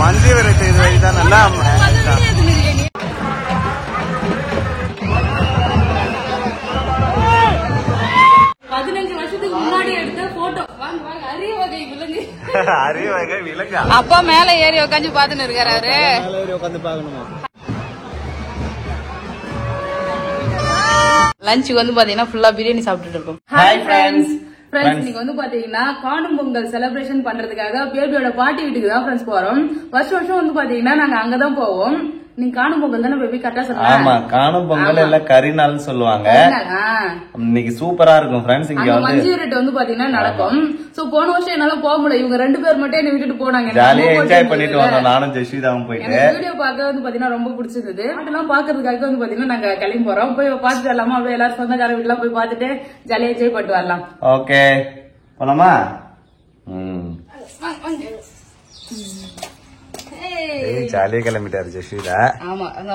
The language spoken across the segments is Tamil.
மஞ்சு விரட்டு இது வழிதான் நல்லா. 15 வருஷத்துக்கு முன்னாடி எடுத்த போட்டோ. அரிய வகை விலங்கு. அப்பா மேல ஏறி உட்காந்து பாத்துன்னு இருக்காரு. அவரு மேல ஏறி உட்காந்து பாக்கணுமா? லஞ்சுக்கு வந்து பாத்தீங்கன்னா ஃபுல்லா பிரியாணி சாப்பிட்டுட்டு இருக்கோம். Hi friends. நீங்க வந்து பாத்தீங்கன்னா காணும் பொங்கல் செலிப்ரேஷன் பண்றதுக்காக பேபியோட பாட்டி வீட்டுக்கு தான் ஃப்ரெண்ட்ஸ் போறோம். வருஷம் வந்து பாத்தீங்கன்னா நாங்க அங்கதான் போவோம். நீங்க காணும் பொங்கல் தானே பேபி? கரெக்டா சொல்லுங்க. ஆமா, காணும் பொங்கல் இல்ல கரிநாள் சொல்லுவாங்க. இன்னைக்கு சூப்பரா இருக்கும் ஃப்ரெண்ட்ஸ். இங்க வந்து மஞ்சு விரட்டு வந்து பாத்தீங்கன்னா நடக்கும். சோ போன வருஷம் என்னால போக முடியல. இவங்க 2 பேர் மட்டும் என்ன விட்டுட்டு போனாங்க. ஜாலியா என்ஜாய் பண்ணிட்டு வந்தோம். நானும் ஜெஷிதாவும் போயிட்டு வீடியோ பார்க்க வந்து பாத்தீங்கன்னா ரொம்ப பிடிச்சிருந்தது. அதெல்லாம் பாக்குறதுக்காக வந்து பாத்தீங்கன்னா நாங்க கிளம்பி போறோம். போய் பாத்துட்டு வரலாமா? அப்படியே எல்லாரும் சொந்தக்கார வீட்டுல போய் பாத்துட்டு ஜாலியா என்ஜாய் பண்ணிட்டு வரலாம். ஓகே, போலாமா? ஜாலியா கிளம்பிட்டாரு ஜெஷிதா. ஆமா, அங்க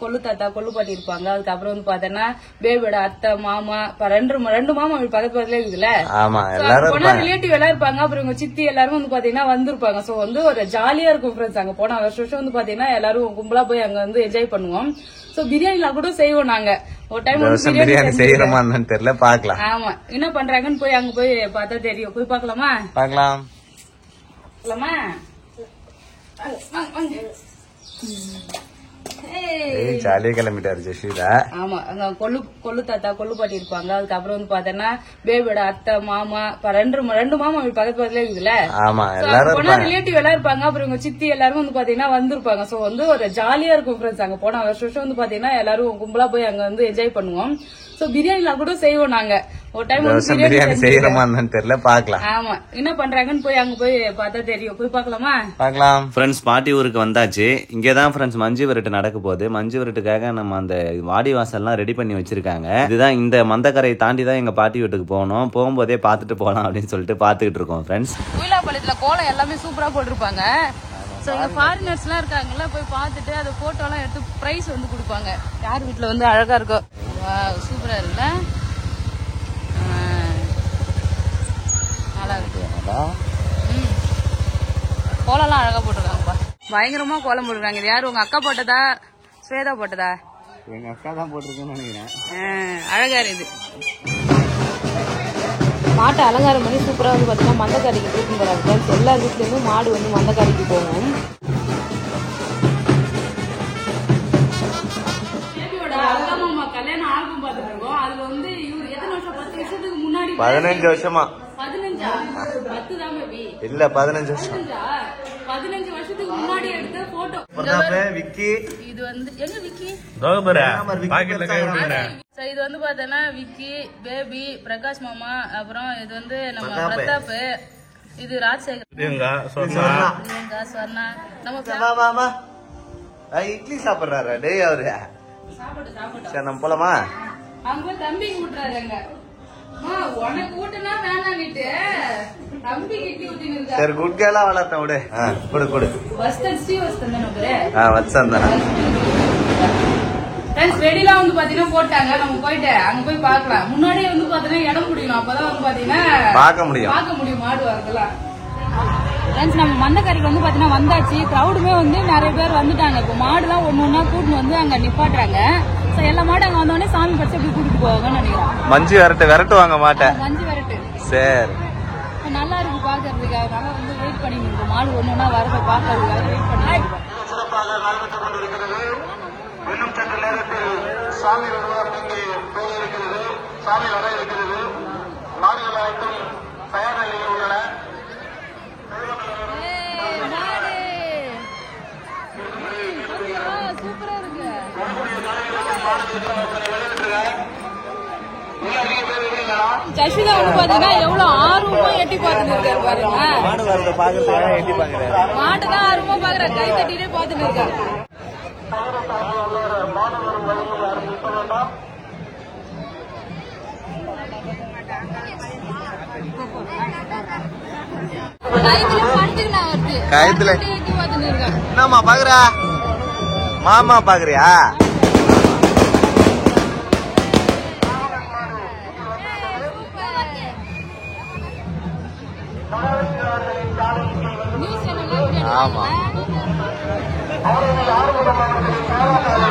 கொள்ளு தாத்தா கொள்ளு பாட்டி இருப்பாங்க. அதுக்கப்புறம் வந்து பாத்தீங்கன்னா பேபியோட அத்தை மாமா, ரெண்டு மாமா பக்கத்துல இருக்குதுல்ல. ஆமா, எல்லாரும் ரிலேட்டிவ் எல்லாம் இருப்பாங்க. அப்புறம் உங்க சித்தி எல்லாரும் வந்து பாத்தீங்கன்னா வந்திருப்பாங்க. சோ வந்து ஒரு ஜாலியா இருக்கும் ஃப்ரெண்ட்ஸ். அங்க போனா வருஷம் வந்து பாத்தீங்கன்னா எல்லாரும் கும்பலா போய் அங்க வந்து என்ஜாய் பண்ணுவோம். சோ பிரியாணிலாம் கூட செய்வோம் நாங்க. ஒரு டைம் பிரியாணி செய்யறோமான்னு தெரியல, பாக்கலாம். ஆமா, என்ன பண்றாங்கன்னு போய் அங்க போய் பார்த்தா தெரியும். போய் பாக்கலாமா? பாக்கலாம். ஜாலியா கிளம்பிட்டாரு ஜெஷிதா. ஆமா, அங்க கொள்ளு தாத்தா கொள்ளு பாட்டி இருப்பாங்க. அதுக்கப்புறம் வந்து பாத்தீங்கன்னா பேபியோட அத்தை மாமா, ரெண்டு மாமா பக்கத்துல இருக்குதுல்ல. ஆமா, எல்லாரும் ரிலேட்டிவ் எல்லாம் இருப்பாங்க. அப்புறம் உங்க சித்தி எல்லாரும் வந்து பாத்தீங்கன்னா வந்திருப்பாங்க. சோ வந்து ஒரு ஜாலியா இருக்கும் ஃப்ரெண்ட்ஸ். அங்க போனா வருஷம் வந்து பாத்தீங்கன்னா எல்லாரும் கும்பலா போய் அங்க வந்து என்ஜாய் பண்ணுவோம். சோ பிரியாணிலாம் கூட செய்வோம் நாங்க. ஒரு டைம் பிரியாணி செய்யறோமான்னு தெரியல, பாக்கலாம். ஆமா, என்ன பண்றாங்கன்னு போய் அங்க போய் பார்த்தா தெரியும். போய் பாக்கலாமா? பாக்கலாம். ஃப்ரெண்ட்ஸ், பாட்டி ஊருக்கு வந்தாச்சு. இங்கதான் ஃப்ரெண்ட்ஸ் மஞ்சு விரட்டு நடக்க போகுது. மஞ்சு விரட்டுக்காக நம்ம அந்த வாடி வாசல்லாம் ரெடி பண்ணி வச்சிருக்காங்க. இதுதான் இந்த மந்தக்கரையை தாண்டி தான் எங்க பாட்டி வீட்டுக்கு போகணும். போகும்போதே பாத்துட்டு போலாம் அப்படின்னு சொல்லிட்டு பாத்துக்கிட்டு இருக்கோம் ஃப்ரெண்ட்ஸ். உயிலாப்பாளையத்துல கோலம் எல்லாமே சூப்பரா போட்டிருப்பாங்க. சோ இங்க ஃபாரினர்ஸ் எல்லாம் இருக்காங்கல்ல, போய் பார்த்துட்டு அந்த போட்டோ எல்லாம் எடுத்து பிரைஸ் வந்து கொடுப்பாங்க. யார் வீட்டுல வந்து அழகா இருக்கும். சூப்பரா இருக்குல்ல, நல்லா இருக்கு. கோலம் எல்லாம் அழகா போட்டிருக்காங்கப்பா. பயங்கரமா கோலம் போட்டிருக்காங்க. இது யாரு? உங்க அக்கா போட்டதா ஸ்வேதா போட்டதா? எங்க அக்கா தான் போட்டிருக்குன்னு நினைக்கிறேன். அழகா இருக்குது. மாட்டை அலங்காரம் பண்ணி சூப்பரா வந்து பாத்தீங்கன்னா மந்தக்காரிக்கு கூட்டிட்டு போறாங்க. எல்லா வீட்ல இருந்தும் மாடு வந்து மந்தக்காரிக்கு போகும். கல்யாணம் ஆல்பம் பாத்துட்டு இருக்கோம். அதுல வந்து எத்தனை வருஷம்? 10 வருஷத்துக்கு முன்னாடி. 15 வருஷமா? 15 10 தான் பேபி. இல்ல 15 வருஷம். 15 வருஷத்துக்கு முன்னாடி எடுத்த போட்டோ. விக்கி. இது வந்து எங்க விக்கி? இது வந்து பாத்தீங்கன்னா விக்கி, பேபி, பிரகாஷ் மாமா, அப்புறம் இது வந்து நம்ம பிரதாப், இது ராஜசேகர், ஸ்வர்ணா, நம்ம இட்லி சாப்பிடுறாரு டேய் அவரு. சரி, நம்ம போலாமா? அங்க தம்பி ஊட்டுறாருங்க. உனக்கு ஊட்டுனா வேணாங்கிட்டு தம்பிக்கு இட்லி ஊட்டின்னு இருக்கா. சரி, குட் கேர்லா வளர்த்தேன் விடு. கொடு கொடு. வெடிலாம் வந்து பாத்தீங்கன்னா போட்டாங்க. நம்ம போயிட்டு அங்க போய் பாக்கலாம். முன்னாடியே வந்து பாத்தீங்கன்னா இடம் முடியணும். அப்பதான் வந்து பாத்தீங்கன்னா பார்க்க முடியும் மாடு வரதெல்லாம். நம்ம மந்தக்கரைக்கு வந்து பாத்தீங்கன்னா வந்தாச்சு. கிரௌடுமே வந்து நிறைய பேர் வந்துட்டாங்க. இப்ப மாடு எல்லாம் ஒண்ணு கூட்டு வந்து அங்க நிப்பாட்டுறாங்க. எல்லா மாடு அங்க வந்தோடனே சாமி பறிச்சு அப்படி கூட்டிட்டு போவாங்கன்னு நினைக்கிறேன். மஞ்சு விரட்டுவாங்க மாட்டை. மஞ்சு விரட்டு சரி, நல்லா இருக்கு பாக்குறதுக்கு. அதனால வந்து வெயிட் பண்ணிட்டு இருக்கோம். மாடு ஒண்ணு வரத பாக்குறதுக்காக வெயிட் பண்ணிட்டு இன்னும் சற்று நேரத்தில் சாமி வருவார். இங்கே போக இருக்கிறது, சாமி வர இருக்கிறது. மாடுகள் அனைத்தும் தயார் நிலையில் உள்ளன. சூப்பரா இருக்கு. ஜஸ்விதா வந்து பாத்தீங்கன்னா எவ்வளவு ஆர்வமா எட்டி பாத்துட்டு இருக்காரு பாருங்க. மாடு வரத பாக்குறதுக்காக எட்டி பாக்குறாரு. மாடுதான் ஆர்வமா பாக்குறாரு. கை தட்டிட்டே பாத்துட்டு இருக்காரு. கயத்துல என்னம்மா பாக்குறா? மாமா பாக்குறியா? ஆமா, அவர்கள் ஆறுமுகம் அவர்களின் பேராசாலை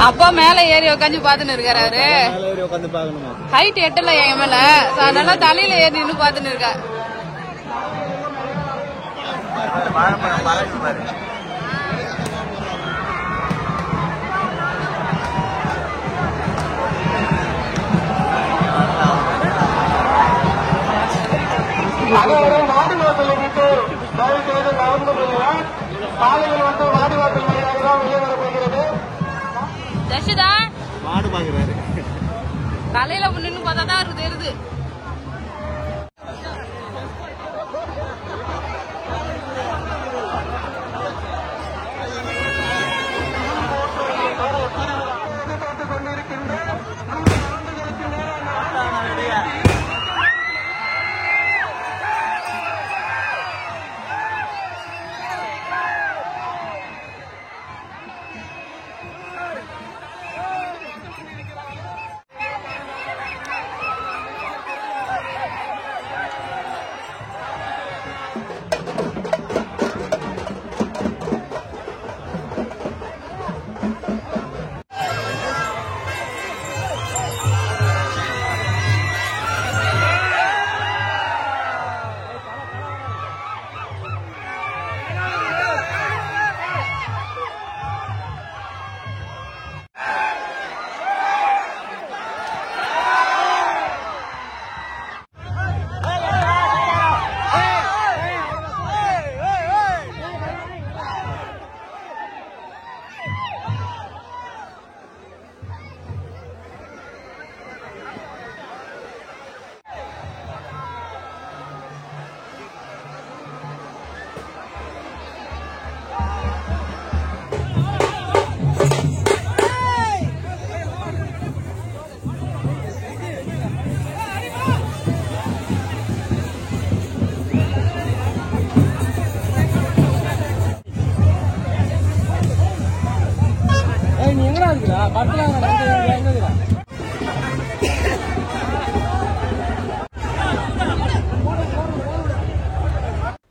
அப்பா மேல ஏறி உட்காந்து பாத்துன்னு இருக்காரு. அவரு ஹைட் எட்டல என் மேல, அதனால தலையில ஏறி நின்று பாத்துன்னு இருக்கா. வாடி வாசல் விட்டு தயவு செய்து நடந்து கொள்ளுங்கள். சாலைகள் வந்து வாடி வாசல் வழியாக தான் வெளியே வரப்போகிறது. தர்ஷிதா மாடு பாக்குறாரு, தலையில நின்னு பார்த்தாதான் அவருக்கு தெரியுது.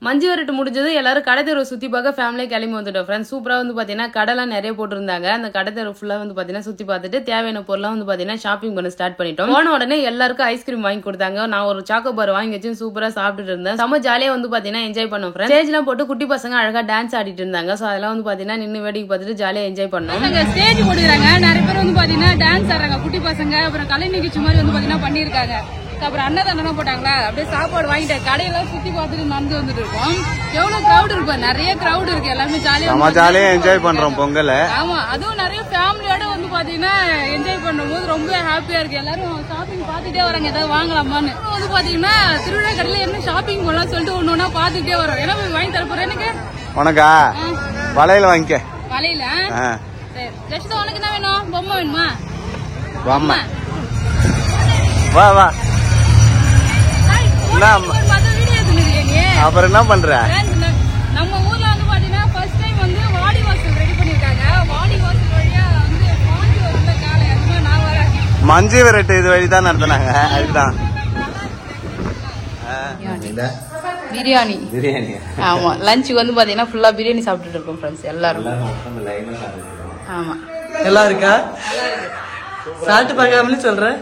மஞ்சு விரட்டு முடிஞ்சது எல்லாரும் கடை தெருவை சுத்தி பார்க்க ஃபேமிலியா கிளம்பி வந்துட்டோம் ஃப்ரெண்ட்ஸ். சூப்பரா வந்து பாத்தீங்கன்னா கடைலாம் நிறைய போட்டிருந்தாங்க. அந்த கடை தெரு ஃபுல்லா வந்து பாத்தீங்கன்னா சுத்தி பார்த்துட்டு தேவையான பொருள்லாம் வந்து பாத்தீங்கன்னா ஷாப்பிங் பண்ண ஸ்டார்ட் பண்ணிட்டோம். போன உடனே எல்லாருக்கும் ஐஸ்கிரீம் வாங்கி கொடுத்தாங்க. நான் ஒரு சாக்கோபார் வாங்கி வச்சு சூப்பரா சாப்பிட்டுட்டு இருந்தேன். செம்ம ஜாலியா வந்து பாத்தீங்கன்னா என்ஜாய் பண்ணோம் ஃப்ரெண்ட்ஸ். ஸ்டேஜ் எல்லாம் போட்டு குட்டி பசங்க அழகா டான்ஸ் ஆடிட்டு இருந்தாங்க. சோ அதெல்லாம் வந்து பாத்தீங்கன்னா நின்று வேடிக்கை பார்த்துட்டு ஜாலியா என்ஜாய் பண்ணோம். ஸ்டேஜ் போட்டுக்கிறாங்க, நிறைய பேர் வந்து பாத்தீங்கன்னா டான்ஸ் ஆடுறாங்க குட்டி பசங்க. அப்புறம் கலை நிகழ்ச்சி மாதிரி வந்து பாத்தீங்கன்னா பண்ணிருக்காங்க. அப்புறம் அன்னதானம் போட்டாங்களா, அப்படியே சாப்பாடு வாங்கிட்டு கடையெல்லாம் சுத்தி பார்த்துட்டு நடந்து வந்துட்டு இருக்கோம். எவ்வளவு கிரௌட் இருக்கு, நிறைய கிரௌட் இருக்கு. எல்லாமே ஜாலியா என்ஜாய் பண்றோம் பொங்கல். ஆமா, அதுவும் நிறைய ஃபேமிலியோட வந்து பாத்தீங்கன்னா என்ஜாய் பண்ணும்போது ரொம்ப ஹாப்பியா இருக்கு. எல்லாரும் ஷாப்பிங் பாத்துட்டே வராங்க, ஏதாவது வாங்கலாமான்னு. வந்து பாத்தீங்கன்னா திருவிழா கடையில என்ன ஷாப்பிங் போலாம் சொல்லிட்டு ஒண்ணு ஒன்னா பாத்துட்டே வரோம். என்ன வாங்கி தர போறேன் எனக்கு? உனக்கா வளையல வாங்கிக்க. வளையல ஜெஷிதா உனக்கு என்ன வேணும்? பொம்மை வேணுமா? பொம்மை வா வா. அப்புறம் என்ன பண்ற? நம்ம ஊர்ல வந்து பாத்தீங்கன்னா ஃபர்ஸ்ட் டைம் வந்து வாடி வாசல் ரெடி பண்ணிருக்காங்க. வாடி வாசல் வழியா வந்து பாண்டி வந்த காலை அதுமா நான் வரேன். மஞ்சு விரட்டு இது வழிதான் நடத்தினாங்க. அதுதான் பிரியாணி. பிரியாணி ஆமா. லஞ்சுக்கு வந்து பாத்தீங்கன்னா ஃபுல்லா பிரியாணி சாப்பிட்டுட்டு இருக்கோம் ஃப்ரெண்ட்ஸ் எல்லாரும். ஆமா நல்லா இருக்கா? சாப்பிட்டு பார்க்காமலே சொல்றேன்.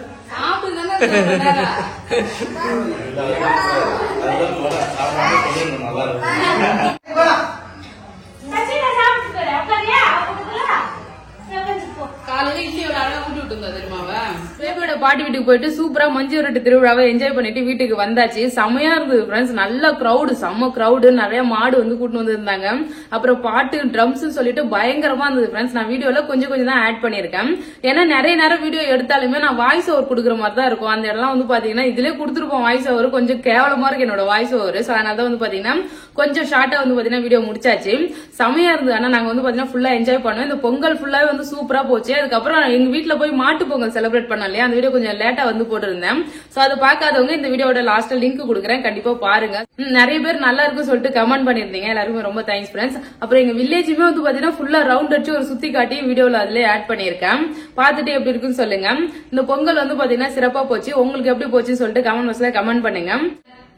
காலையில இட்லி ஒரு அளவு ஊட்டி விட்டுங்க தெரியுமாவா? பேபியோட பாட்டி வீட்டுக்கு போயிட்டு சூப்பரா மஞ்சு விரட்டு திருவிழாவை என்ஜாய் பண்ணிட்டு வீட்டுக்கு வந்தாச்சு. செமையா இருந்தது ஃப்ரெண்ட்ஸ். நல்ல கிரௌடு, செம்ம கிரௌடு. நிறைய மாடு வந்து கூட்டு வந்து இருந்தாங்க. அப்புறம் பாட்டு ட்ரம்ஸ் சொல்லிட்டு பயங்கரமா இருந்தது ஃப்ரெண்ட்ஸ். நான் வீடியோல கொஞ்சம் தான் ஆட் பண்ணிருக்கேன். ஏன்னா நிறைய நேரம் வீடியோ எடுத்தாலுமே நான் வாய்ஸ் ஓவர் கொடுக்குற மாதிரி தான் இருக்கும். அந்த இடம்லாம் வந்து பாத்தீங்கன்னா இதுலயே கொடுத்துருப்போம் வாய்ஸ் ஓவர். கொஞ்சம் கேவலமா இருக்கு என்னோட வாய்ஸ் ஓவர். சோ அதனால வந்து பாத்தீங்கன்னா கொஞ்சம் ஷார்ட்டா வந்து பாத்தீங்கன்னா வீடியோ முடிச்சாச்சு. செமையா இருந்தது. ஆனா நாங்க வந்து பாத்தீங்கன்னா ஃபுல்லா என்ஜாய் பண்ணோம். இந்த பொங்கல் ஃபுல்லாவே வந்து சூப்பரா போச்சு. அதுக்கப்புறம் எங்க வீட்டுல போய் மாட்டு பொங்கல் செலிப்ரேட் பண்ணோம் இல்லையா, அந்த வீடியோ கொஞ்சம் லேட்டா வந்து போட்டிருந்தேன். சோ அது பார்க்காதவங்க இந்த வீடியோட லாஸ்ட்ல லிங்க் கொடுக்குறேன், கண்டிப்பா பாருங்க. நிறைய பேர் நல்லா இருக்குன்னு சொல்லிட்டு கமெண்ட் பண்ணிருந்தீங்க. எல்லாருக்கும் ரொம்ப தேங்க்ஸ் ஃப்ரெண்ட்ஸ். அப்புறம் எங்க வில்லேஜுமே வந்து பாத்தீங்கன்னா ஃபுல்லா ரவுண்ட் அடிச்சு ஒரு சுத்தி காட்டி வீடியோல அதுல ஆட் பண்ணிருக்கேன். பாத்துட்டு எப்படி இருக்குன்னு சொல்லுங்க. இந்த பொங்கல் வந்து பாத்தீங்கன்னா சிறப்பா போச்சு. உங்களுக்கு எப்படி போச்சுன்னு சொல்லிட்டு கமெண்ட் பாக்ஸ்ல கமெண்ட் பண்ணுங்க.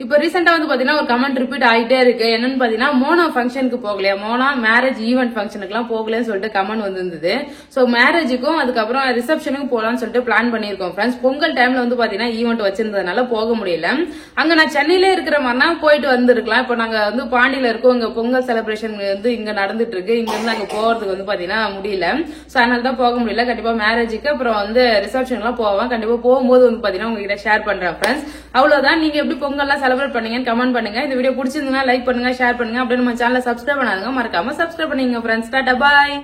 இப்ப ரீசெண்டா வந்து பாத்தீங்கன்னா ஒரு கமெண்ட் ரிப்பீட் ஆகிட்டே இருக்கு. என்னன்னு பாத்தீங்கன்னா மோனா ஃபங்க்ஷனுக்கு போகலையா, மோனா மேரேஜ் ஈவென்ட் ஃபங்க்ஷனுக்கு எல்லாம் போகலன்னு சொல்லிட்டு கமெண்ட் வந்திருந்தது. சோ மேரேஜுக்கும் அதுக்கப்புறம் ரிசப்ஷனுக்கும் போலான்னு சொல்லிட்டு பிளான் பண்ணிருக்கோம் ஃப்ரெண்ட்ஸ். பொங்கல் டைம்ல வந்து பாத்தீங்கன்னா ஈவென்ட் வச்சிருந்ததுனால போக முடியல. அங்க நான் சென்னையில இருக்கிற மாதிரினா போயிட்டு வந்திருக்கலாம். இப்ப நாங்க வந்து பாண்டியில இருக்கோம். இங்க பொங்கல் செலிப்ரேஷன் வந்து இங்க நடந்துட்டு இருக்கு. இங்க இருந்து அங்க போறதுக்கு வந்து பாத்தீங்கன்னா முடியல. சோ அதனாலதான் போக முடியல. கண்டிப்பா மேரேஜுக்கு அப்புறம் வந்து ரிசப்ஷன் எல்லாம் போவேன். கண்டிப்பா போகும்போது வந்து பாத்தீங்கன்னா உங்ககிட்ட ஷேர் பண்றேன் ஃப்ரெண்ட்ஸ். அவ்வளவுதான். நீங்க எப்படி பொங்கல் செலிப்ரேட் பண்ணீங்கன்னு கமெண்ட் பண்ணுங்க. இந்த வீடியோ பிடிச்சிருந்தா லைக் பண்ணுங்க, ஷேர் பண்ணுங்க. அப்படியே நம்ம சேனலை சப்ஸ்கிரைப் பண்ணாதுங்க, மறக்காம சப்ஸ்கிரைப் பண்ணுங்க ஃப்ரெண்ட்ஸ். டாடா பாய்.